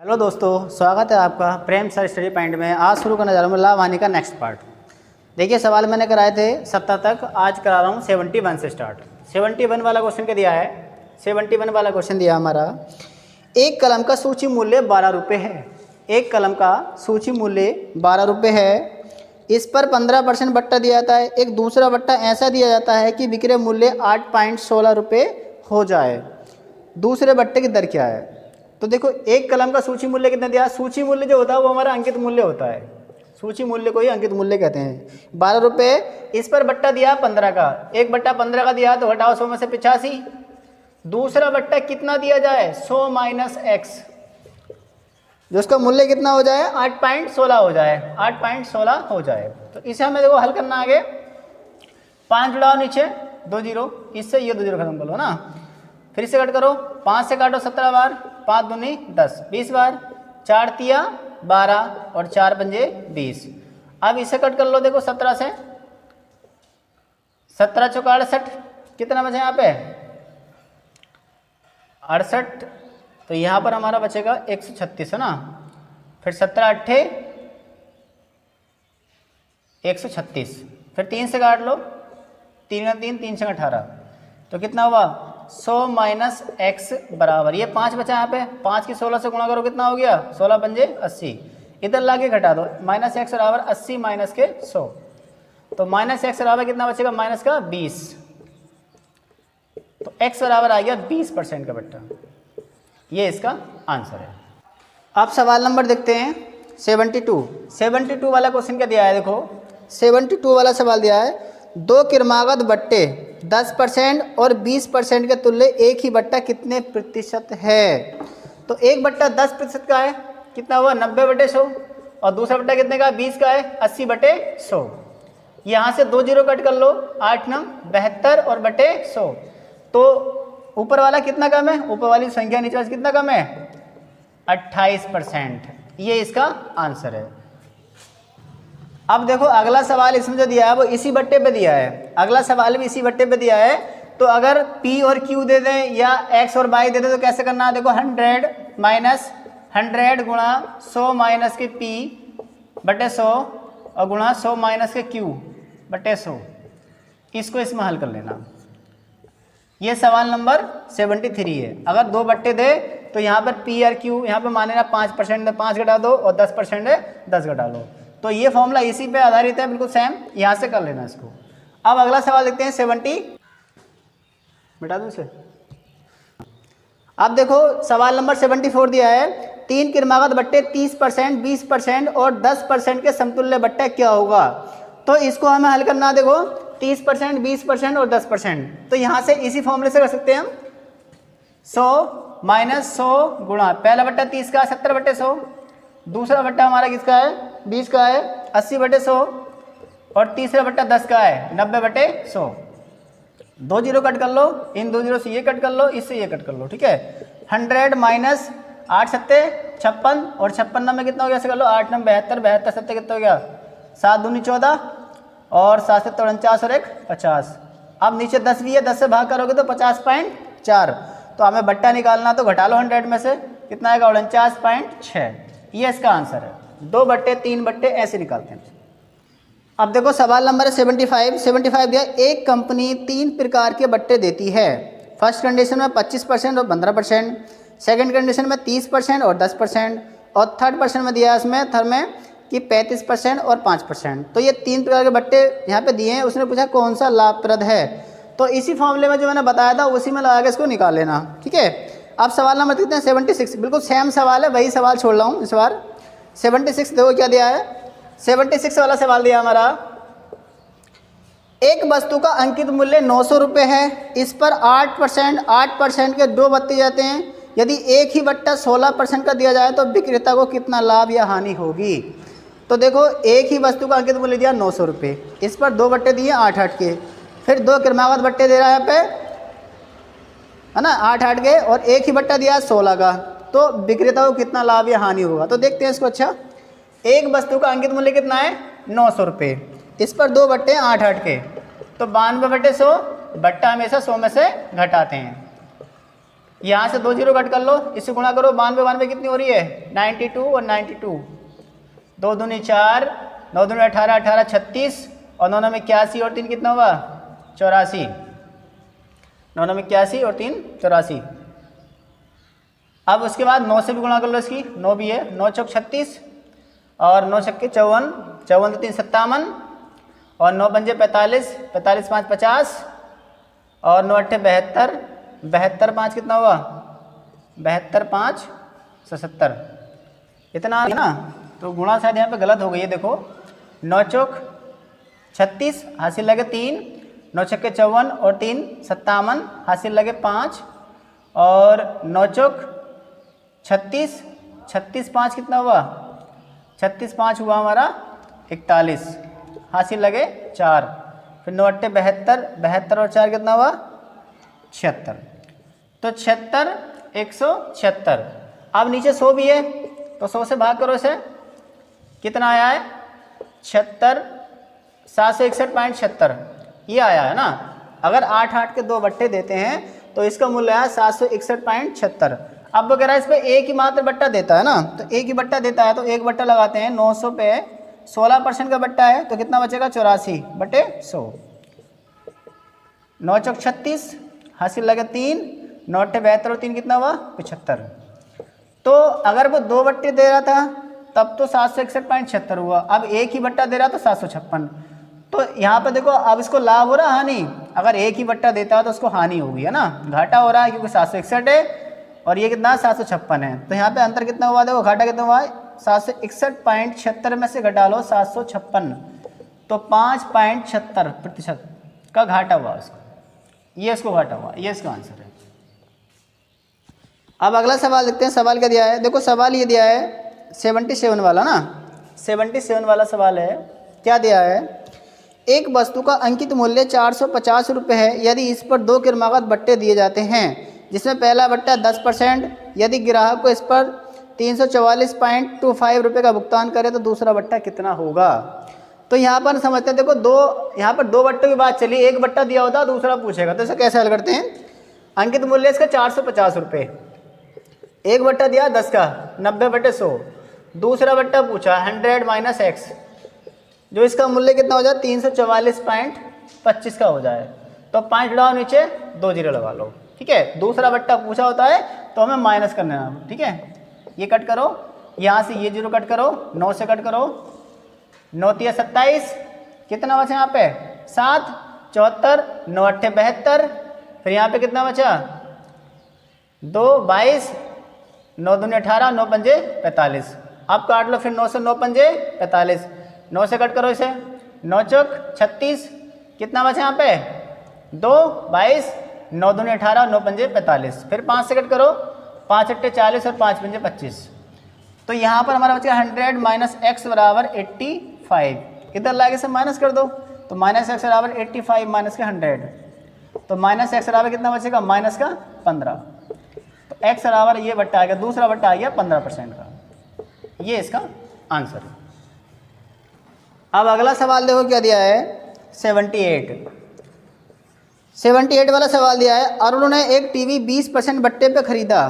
Hello दोस्तों, स्वागत है आपका प्रेम सर स्टडी पॉइंट में। आज शुरू करने जा रहा हूँ लाभ हानि का नेक्स्ट पार्ट। देखिए, सवाल मैंने कराए थे 70 तक, आज करा रहा हूँ 71 से स्टार्ट। 71 वाला क्वेश्चन क्या दिया है? 71 वाला क्वेश्चन दिया हमारा, एक कलम का सूची मूल्य 12 रुपये है। एक कलम का सूची मूल्य 12 रुपये है। इस पर 15% बट्टा दिया जाता है। एक दूसरा बट्टा ऐसा दिया जाता है कि विक्रय मूल्य 8.16 रुपये हो जाए। दूसरे बट्टे की दर क्या है? तो देखो, एक कलम का सूची मूल्य कितना दिया? सूची मूल्य जो होता है वो हमारा अंकित मूल्य होता है। सूची मूल्य को ही अंकित मूल्य कहते हैं। 12 रुपये, इस पर बट्टा दिया 15 का। एक बट्टा 15 का दिया तो घटाओ 100 में से 85। दूसरा बट्टा कितना दिया जाए? 100 माइनस एक्स, जो उसका मूल्य कितना हो जाए? 8.16 हो जाए। 8.16 हो जाए। तो इसे हमें देखो हल करना आगे। 5 उड़ाओ नीचे, 2 जीरो, इससे ये 2 जीरो खत्म कर लो ना। फिर से कट करो, 5 से काटो 17 बार, 5 दूनी 10, 20 बार, 4 तिया 12 और 4 पंजे 20। अब इसे कट कर लो, देखो 17 से, 17 चौका 68, कितना बचे यहाँ पे? 68। तो यहाँ पर हमारा बचेगा 136 है ना। फिर 17 अट्ठे 136, फिर 3 से काट लो, 3 का 3, 3 से 18, तो कितना हुआ? 100 माइनस एक्स बराबर, ये 5 बचा यहाँ पे, 5 की 16 से गुणा करो, कितना हो गया? 16 पंजे 80। इधर लाके घटा दो, माइनस एक्स बराबर 80 माइनस के 100, तो माइनस एक्स बराबर कितना बचेगा? माइनस का 20। तो एक्स बराबर आ गया 20% का बट्टा। ये इसका आंसर है। अब सवाल नंबर देखते हैं 72 वाला क्वेश्चन क्या दिया है? देखो 72 वाला सवाल दिया है, दो क्रमागत बट्टे 10% और 20% के तुल्य एक ही बट्टा कितने प्रतिशत है? तो एक बट्टा 10% का है, कितना हुआ? 90/100। और दूसरा बट्टा कितने का? 20 का है, 80/100। यहाँ से 2 जीरो कट कर लो, 8 9 72 और बटे 100। तो ऊपर वाला कितना कम है? ऊपर वाली संख्या नीचे वाली कितना कम है? 28%। ये इसका आंसर है। अब देखो, अगला सवाल इसमें जो दिया है वो इसी बट्टे पे दिया है। अगला सवाल भी इसी बट्टे पे दिया है। तो अगर P और Q दे दें या X और Y दे दें तो कैसे करना है? देखो 100 माइनस 100 गुणा 100 माइनस के P बटे 100 और गुणा 100 माइनस के Q बटे 100। इसको इसमें हल कर लेना। ये सवाल नंबर 73 है। अगर दो बट्टे दे तो यहाँ पर P और Q, यहाँ पर माने ना 5% 5 घटा दो और 10% 10 घटा लो। तो ये फॉर्मूला इसी पे आधारित है, बिल्कुल सेम। यहाँ से कर लेना इसको। अब अगला सवाल देखते हैं 70, मिटा दूँ इसे। अब देखो सवाल नंबर 74 दिया है, 3 क्रमागत बट्टे 30%, 20% और 10% के समतुल्य बट्टा क्या होगा? तो इसको हमें हल करना। देखो 30%, 20% और 10%, तो यहाँ से इसी फॉर्मूले से कर सकते हैं हम। 100 माइनस 100 गुणा पहला बट्टा 30 का 70/100, दूसरा बट्टा हमारा किसका है? 20 का है, 80/100 और तीसरा बट्टा 10 का है, 90/100। 2 जीरो कट कर लो, इन 2 जीरो से ये कट कर लो, इससे ये कट कर लो, ठीक है। 100 माइनस 8 सत्ते 56 और 56 में कितना हो गया? ऐसे कर लो, 8 9 72, 72 सत्ते कितना हो गया? 7 दूनी 14 और 7 7 49 और 1 50। अब नीचे 10 भी है, 10 से भाग करोगे तो 50.4। तो हमें बट्टा निकालना, तो घटा लो 100 में से, कितना आएगा? 49.6। ये इसका आंसर है। 2 बट्टे 3 बट्टे ऐसे निकालते हैं। अब देखो सवाल नंबर 75 दिया, एक कंपनी 3 प्रकार के बट्टे देती है। फर्स्ट कंडीशन में 25% और 15%, सेकंड कंडीशन में 30% और 10%, और थर्ड पर्सन में दिया इसमें थर्ड में कि 35% और 5%। तो ये 3 प्रकार के बट्टे यहाँ पे दिए हैं। उसने पूछा कौन सा लाभप्रद है, तो इसी फॉर्मूले में जो मैंने बताया था उसी में लगा के इसको निकाल लेना, ठीक है। अब सवाल नंबर कितने? 76, बिल्कुल सेम सवाल है, वही सवाल छोड़ रहा हूँ इस बार। 76 देखो क्या दिया है। 76 वाला सवाल दिया हमारा, एक वस्तु का अंकित मूल्य 900 रुपये है। इस पर 8% के 2 बट्टे जाते हैं। यदि एक ही बट्टा 16% का दिया जाए तो विक्रेता को कितना लाभ या हानि होगी? तो देखो, एक ही वस्तु का अंकित मूल्य दिया 900 रुपये, इस पर 2 बट्टे दिए 8 के, फिर 2 क्रमागत बट्टे दे रहा है यहाँ पे, है ना, 8 के, और एक ही बट्टा दिया 16 का, तो विक्रेता को कितना लाभ या हानि होगा? तो देखते हैं इसको। अच्छा, एक वस्तु का अंकित मूल्य कितना है? 900 रुपये, इस पर 2 बट्टे 8 के, तो 92/100, बट्टा हमेशा 100 में से घटाते हैं। यहाँ से 2 जीरो कट कर लो, इससे गुणा करो, 92 कितनी हो रही है 92 और 92, 2 दूनी 4, 9 दूनी 18, 18 36 और 9 में 81 और 3 कितना हुआ 84, 9 में 81 और 3 84। अब उसके बाद 9 से भी गुणा कर लो, इसकी 9 भी है, 9 चौक 36 और 9 छक्के 54, 54 3 57 और 9 पंजे 45, 45 5 50 और 9 अट्ठे 72, 72 5 कितना हुआ 72 5 77, इतना है ना। तो गुणा शायद यहाँ पे गलत हो गई है, देखो 9 चौक 36 हासिल लगे 3, 9 छक्के 54 और 3 57 हासिल लगे 5 और 9 चौक 36, 36 5 कितना हुआ 36 5 हुआ हमारा 41 हासिल लगे 4, फिर 9 अट्ठे 72, 72 और 4 कितना हुआ 76। तो 76 176। अब नीचे 100 भी है तो 100 से भाग करो इसे, कितना आया है 76 761.76 ये आया है ना। अगर 8 8 के 2 बट्टे देते हैं तो इसका मूल्य है 761.76। अब वगैरह इस पर एक ही मात्र बट्टा देता है ना, तो एक ही बट्टा देता है तो एक बट्टा लगाते हैं, 900 पे 16% का बट्टा है तो कितना बचेगा 84/100। 9 चौक 36 हासिल लगे 3, 9 अट्ठे 72 और 3 कितना हुआ 75। तो अगर वो 2 बट्टे दे रहा था तब तो 761.76 हुआ, अब एक ही बट्टा दे रहा तो 756। तो यहाँ पर देखो अब इसको लाभ हो रहा हानि, अगर एक ही बट्टा देता है तो उसको हानि होगी है ना, घाटा हो रहा है क्योंकि 761 है और ये कितना 756 है। तो यहाँ पे अंतर कितना हुआ, देखो घाटा कितना हुआ है 761.76 में से घटा लो 756 तो 5.76% का घाटा हुआ उसको, ये इसको घाटा हुआ, ये इसका आंसर है। अब अगला सवाल देखते हैं, सवाल क्या दिया है, देखो सवाल ये दिया है 77 वाला ना, 77 वाला सवाल है। क्या दिया है, एक वस्तु का अंकित मूल्य 450 रुपये है, यदि इस पर 2 क्रमागत बट्टे दिए जाते हैं जिसमें पहला बट्टा 10%, यदि ग्राहक को इस पर 344.25 रुपये का भुगतान करे तो दूसरा बट्टा कितना होगा। तो यहाँ पर समझते हैं, देखो यहाँ पर 2 बट्टों की बात चली, एक बट्टा दिया होता दूसरा पूछेगा, तो इसे कैसे हल करते हैं। अंकित मूल्य इसका 450 रुपये, एक बट्टा दिया 10 का 90/100, दूसरा बट्टा पूछा 100 माइनस x, जो इसका मूल्य कितना हो जाए 344.25 का हो जाए, तो 5 डालो नीचे 2 जीरो लगा लो, ठीक है। दूसरा बट्टा पूछा होता है तो हमें माइनस करना है, ठीक है। ये कट करो, यहाँ से ये जीरो कट करो, 9 से कट करो, 9 तिया 27, कितना बचा यहाँ पे 7, 74, 9 अट्ठे 72, फिर यहाँ पे कितना बचा 2 22, 9 दूनी 18, 9 पंजे 45। अब काट लो फिर 9 से 9 पंजे 45, 9 से कट करो इसे, 9 चौक 36, कितना बचा यहाँ पे 2 22, 9 दूनी 18, 9 पंजे 45, फिर 5 से कट करो, 5 अट्ठे 40 और 5 पंजे 25। तो यहाँ पर हमारा बचा 100 माइनस x बराबर 85, इधर लाके से माइनस कर दो, तो माइनस एक्स बराबर 85 माइनस का 100, तो माइनस एक्स बराबर कितना बचेगा माइनस का 15, तो x बराबर ये बट्टा आ गया, दूसरा बट्टा आ गया 15% का, ये इसका आंसर है। अब अगला सवाल देखो क्या दिया है 78 वाला सवाल दिया है। अरुण ने एक टीवी 20% बट्टे पे खरीदा,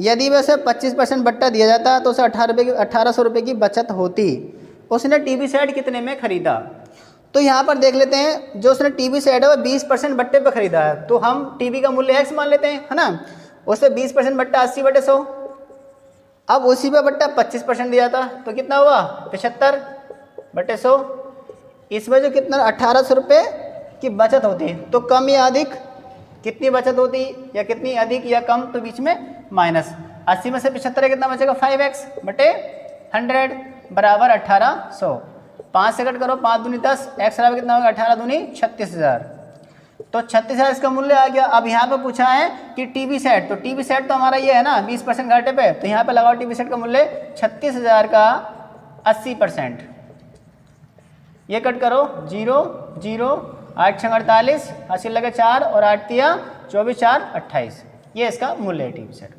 यदि वह उसे 25% बट्टा दिया जाता तो उसे 1800 रुपये की बचत होती। उसने टीवी सेट कितने में खरीदा। तो यहाँ पर देख लेते हैं, जो उसने टीवी सेट है वो 20% बट्टे पे खरीदा है, तो हम टीवी का मूल्य x मान लेते हैं, है ना। उसे 20% बट्टा 80/100, अब उसी पे बट्टा 25% दिया था तो कितना हुआ 75/100। इसमें जो कितना 1800 रुपये की बचत होती, तो कम या अधिक कितनी बचत होती, या कितनी अधिक या कम, तो बीच में माइनस। 80 में से 75 कितना बचेगा 5x/100 बराबर 1800। 5 से कट करो, 5 दूनी 10, x बराबर कितना होगा 18 दूनी 36,000, तो 36,000 इसका मूल्य आ गया। अब यहाँ पे पूछा है कि टीवी सेट, तो टीवी सेट तो हमारा ये है ना 20% घाटे पे, तो यहाँ पे लगाओ टीवी सेट का मूल्य 36,000 का 80%, ये कट करो 0 0, 8 छंग 48, 80 लगे 4 और 8 तिया 24, 4 28, ये इसका मूल्य है टीवी सेट।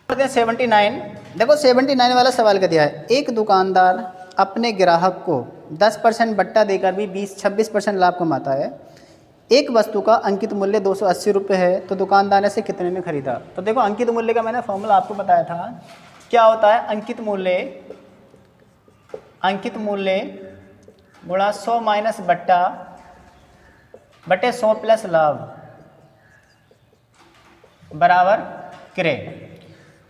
79, देखो 79 वाला सवाल क्या दिया है। एक दुकानदार अपने ग्राहक को 10% बट्टा देकर भी 26% लाभ कमाता है। एक वस्तु का अंकित मूल्य 280 रुपये है तो दुकानदार ने इसे कितने में खरीदा। तो देखो अंकित मूल्य का मैंने फॉर्मूला आपको बताया था, क्या होता है अंकित मूल्य गुणा 100 माइनस बटे 100 प्लस लाभ बराबर क्रय।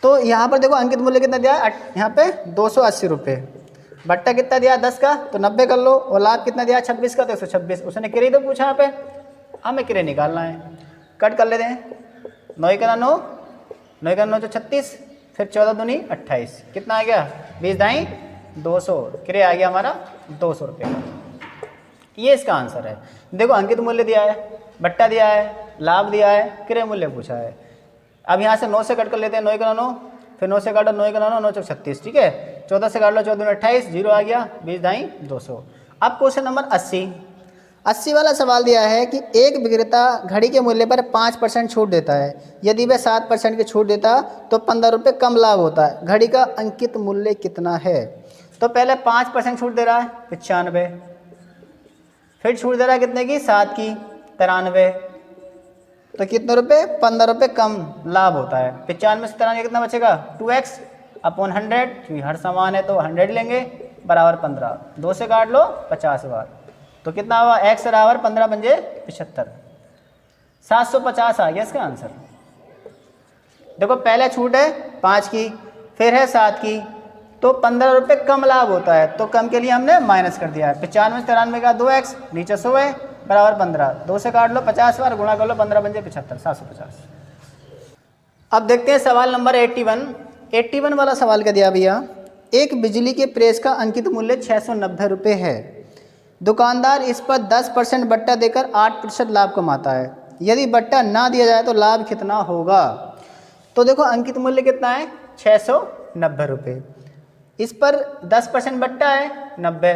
तो यहाँ पर देखो अंकित मूल्य कितना दिया है, यहाँ पे 280 रुपये, बट्टा कितना दिया 10 का तो 90 कर लो, और लाभ कितना दिया 26 का तो 126। उसने क्रय तो पूछा यहाँ पे, हमें क्रय निकालना है। कट कर लेते हैं, 9 का 9, 9 का 9 तो 36, फिर 14 दूनी 28, कितना आ गया 20 दाई 200, क्रय आ गया हमारा 200 रुपये का। ये इसका आंसर है। देखो अंकित मूल्य दिया है, बट्टा दिया है, लाभ दिया है, क्रय मूल्य पूछा है। अब यहाँ से 9 से कट कर लेते हैं, 9 का 9, फिर 9 से काटो 9 का 9, 9 चौक 36, ठीक है। 14 से काट लो 14 दूनी 28, 0 आ गया, 20 दाई 200। अब क्वेश्चन नंबर 80 वाला सवाल दिया है कि एक विक्रेता घड़ी के मूल्य पर 5% छूट देता है, यदि वह 7% की छूट देता तो 15 रुपये कम लाभ होता है, घड़ी का अंकित मूल्य कितना है। तो पहले 5% छूट दे रहा है 95, फिर छूट दे रहा है कितने की 7 की 93, तो कितने रुपए 15 रुपये कम लाभ होता है। 95 से 93 कितना बचेगा 2x अपॉन 100, क्योंकि हर सामान है तो 100 लेंगे, बराबर 15, 2 से काट लो 50 बार, तो कितना हुआ x बराबर 15 पंजे 75, 750 आ गया इसका आंसर। देखो पहले छूट है 5 की, फिर है 7 की, तो 15 रुपये कम लाभ होता है, तो कम के लिए हमने माइनस कर दिया है। 95 से 93 का 2x, नीचे 100 है, बराबर 15, 2 से काट लो 50 बार, गुणा कर लो 15 पंजे 75, 750। अब देखते हैं सवाल नंबर 81 वाला सवाल क्या दिया भैया। एक बिजली के प्रेस का अंकित मूल्य 690 रुपये है, दुकानदार इस पर 10% बट्टा देकर 8% लाभ कमाता है, यदि बट्टा ना दिया जाए तो लाभ कितना होगा। तो देखो अंकित मूल्य कितना है 690 रुपये, इस पर 10% बट्टा है 90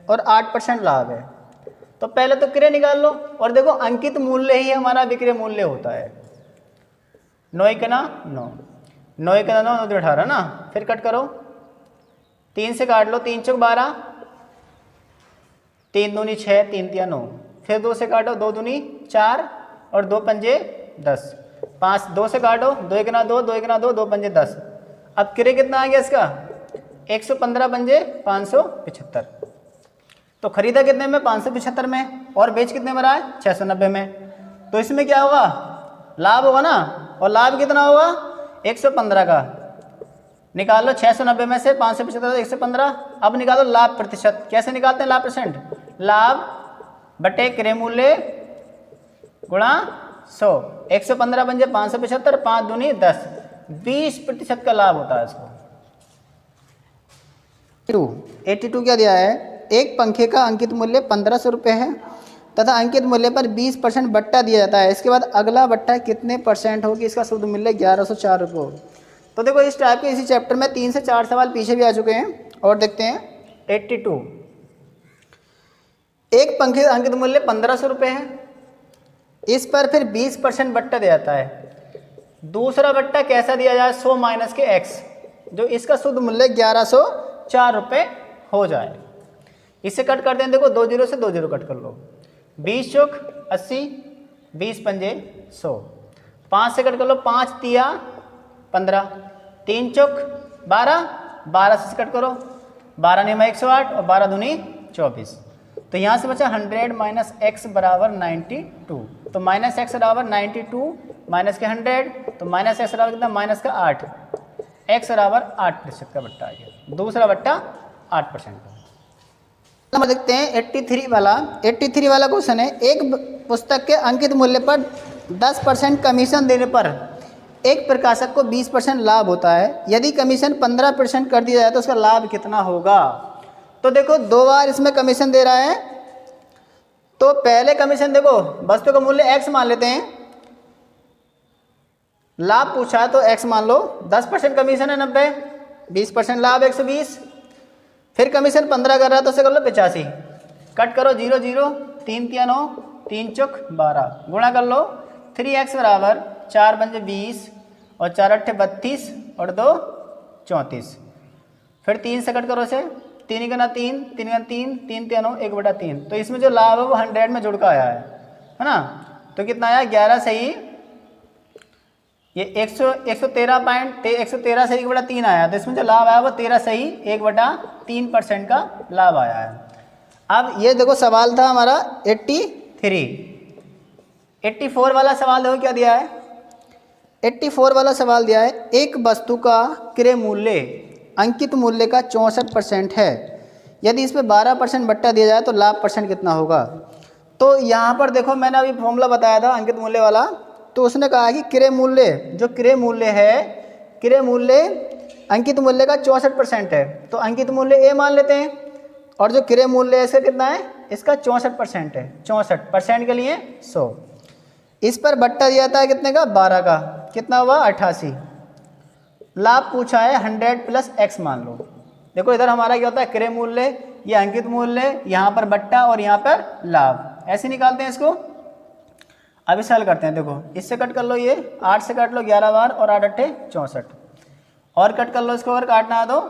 और 8% लाभ है, तो पहले तो क्रय निकाल लो। और देखो अंकित मूल्य ही हमारा विक्रय मूल्य होता है। 9 का 9, 9 का 9, 9 18 ना, फिर कट करो 3 से काट लो, 3 चौक 12, 3 दूनी 6, 3 तिया 9, फिर 2 से काटो 2 दूनी 4 और 2 पंजे 10, 5 2 से काटो 2 का 2, 2 का 2, 2 पंजे 10। अब क्रय कितना आ गया इसका 115 पंजे 575, तो खरीदा कितने में 575 में, और बेच कितने में रहा है 690 में। तो इसमें क्या होगा लाभ होगा ना, और लाभ कितना होगा 115 का, निकाल लो 690 में से 575 115। अब निकालो लाभ प्रतिशत, कैसे निकालते हैं लाभ परसेंट, लाभ बटे क्रय मूल्य गुणा 100, 115 बन जाए 575, 5 दूनी 10, 20% का लाभ होता है इसको। 82 क्या दिया है, एक पंखे का अंकित मूल्य 1500 रुपये है तथा अंकित मूल्य पर 20% बट्टा दिया जाता है, इसके बाद अगला बट्टा कितने % हो कि इसका शुद्ध मूल्य 1104 रुपये हो। तो देखो इस टाइप के इसी चैप्टर में 3 से 4 सवाल पीछे भी आ चुके हैं, और देखते हैं 82। एक पंखे का अंकित मूल्य 1500 रुपये है, इस पर फिर 20% बट्टा दिया जाता है। दूसरा बट्टा कैसा दिया जाए 100 माइनस के x, जो इसका शुद्ध मूल्य 1104 रुपये हो जाए। इसे कट कर दें, देखो 2 जीरो से 2 जीरो कट कर लो, 20 चौक 80, 20 पंजे 100, 5 से कट कर लो, 5 तिया 15, 3 चौक 12, 12 से कट करो, 12 नियम 108 और 12 दूनी 24। तो यहाँ से बचा 100 माइनस एक्स बराबर 92, तो माइनस एक्स बराबर 92 माइनस के 100, तो माइनस एक्स बराबर कितना माइनस का 8, एक्स बराबर 8% का बट्टा आ गया, दूसरा बट्टा 8% का। नंबर देखते हैं 83 वाला क्वेश्चन है। एक पुस्तक के अंकित मूल्य पर 10% कमीशन देने पर एक प्रकाशक को 20% लाभ होता है, यदि कमीशन 15% कर दिया जाए तो उसका लाभ कितना होगा। तो देखो 2 बार इसमें कमीशन दे रहा है, तो पहले कमीशन देखो वस्तु का मूल्य x मान लेते हैं, लाभ पूछा है तो x मान लो, 10% कमीशन है 90, 20% लाभ 120, फिर कमीशन 15 कर रहा है तो उसे कर लो 85, कट करो 0 0, 3 तिया 9, 3 चौक 12, गुणा कर लो 3x बराबर 4 पंजे 20 और 4 अट्ठे 32 और 2 34, फिर 3 से कट करो इसे, 3 का 3, 3 का 3, 3 तिया 9, 1/3। तो इसमें जो लाभ है वो 100 में जुड़ का आया है, है ना। तो कितना आया 11 सही, ये 113 सही 1/3 आया। तो इसमें जो लाभ आया वो 13 सही 1/3% का लाभ आया है। अब ये देखो सवाल था हमारा 84 वाला सवाल देखो क्या दिया है। 84 वाला सवाल दिया है, एक वस्तु का क्रय मूल्य अंकित मूल्य का 64% है, यदि इस पर 12% बट्टा दिया जाए तो लाभ परसेंट कितना होगा। तो यहाँ पर देखो मैंने अभी फॉर्मूला बताया था अंकित मूल्य वाला, तो उसने कहा कि क्रय मूल्य, जो क्रय मूल्य है, क्रय मूल्य अंकित मूल्य का 64% है, तो अंकित मूल्य ए मान लेते हैं, और जो क्रय मूल्य है इसका कितना है, इसका 64% है। 64% के लिए 100, इस पर बट्टा दिया था कितने का 12 का, कितना हुआ 88। लाभ पूछा है 100 + x मान लो। देखो इधर हमारा क्या होता है क्रय मूल्य, ये अंकित मूल्य, यहाँ पर बट्टा और यहाँ पर लाभ, ऐसे निकालते हैं इसको। अब इसे हल करते हैं। देखो इससे कट कर लो, ये 8 से काट लो 11 बार और 8 × 8 = 64, और कट कर लो इसको, अगर काटना है तो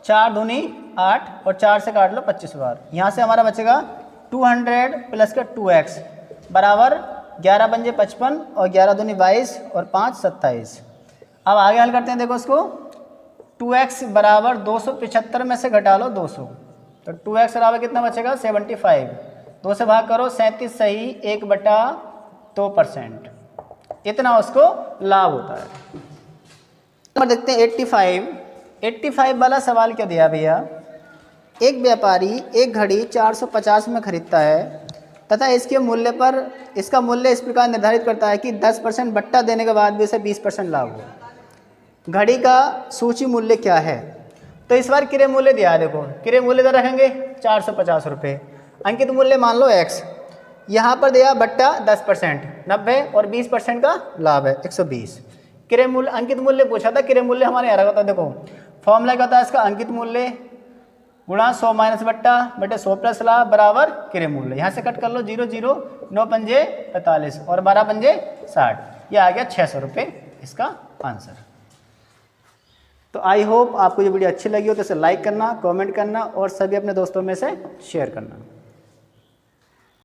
4 दूनी 8 और 4 से काट लो 25 बार। यहाँ से हमारा बचेगा 200 + का 2x बराबर 11 × 5 = 55 और 11 दूनी 22 और 5 = 27। अब आगे हल करते हैं। देखो इसको 2x बराबर 275 में से घटा लो 200, तो 2x बराबर कितना बचेगा 75। 2 से भाग करो 37 सही 1/2%, इतना उसको लाभ होता है। नंबर देखते हैं 85 वाला सवाल क्या दिया भैया। एक व्यापारी एक घड़ी 450 में खरीदता है तथा इसके मूल्य पर, इसका मूल्य इस प्रकार निर्धारित करता है कि 10% बट्टा देने के बाद भी इसे 20% लाभ हो। घड़ी का सूची मूल्य क्या है। तो इस बार क्रय मूल्य दिया है। देखो क्रय मूल्य तो रखेंगे 450 रुपये, अंकित मूल्य मान लो x, यहाँ पर दिया बट्टा 10% 90 और 20% का लाभ है 120। क्रय मूल्य अंकित मूल्य पूछा था, क्रय मूल्य हमारे यहाँ होता है। देखो फॉर्मूला क्या होता है इसका, अंकित मूल्य गुणा 100 - बट्टा बटे 100 + लाभ बराबर क्रय मूल्य। यहाँ से कट कर लो 0 0 9 × 5 = 45 और 12 × 5 = 60, ये आ गया 600 रुपये इसका आंसर। तो आई होप आपको ये वीडियो अच्छी लगी हो तो इसे लाइक करना, कमेंट करना और सभी अपने दोस्तों में से शेयर करना।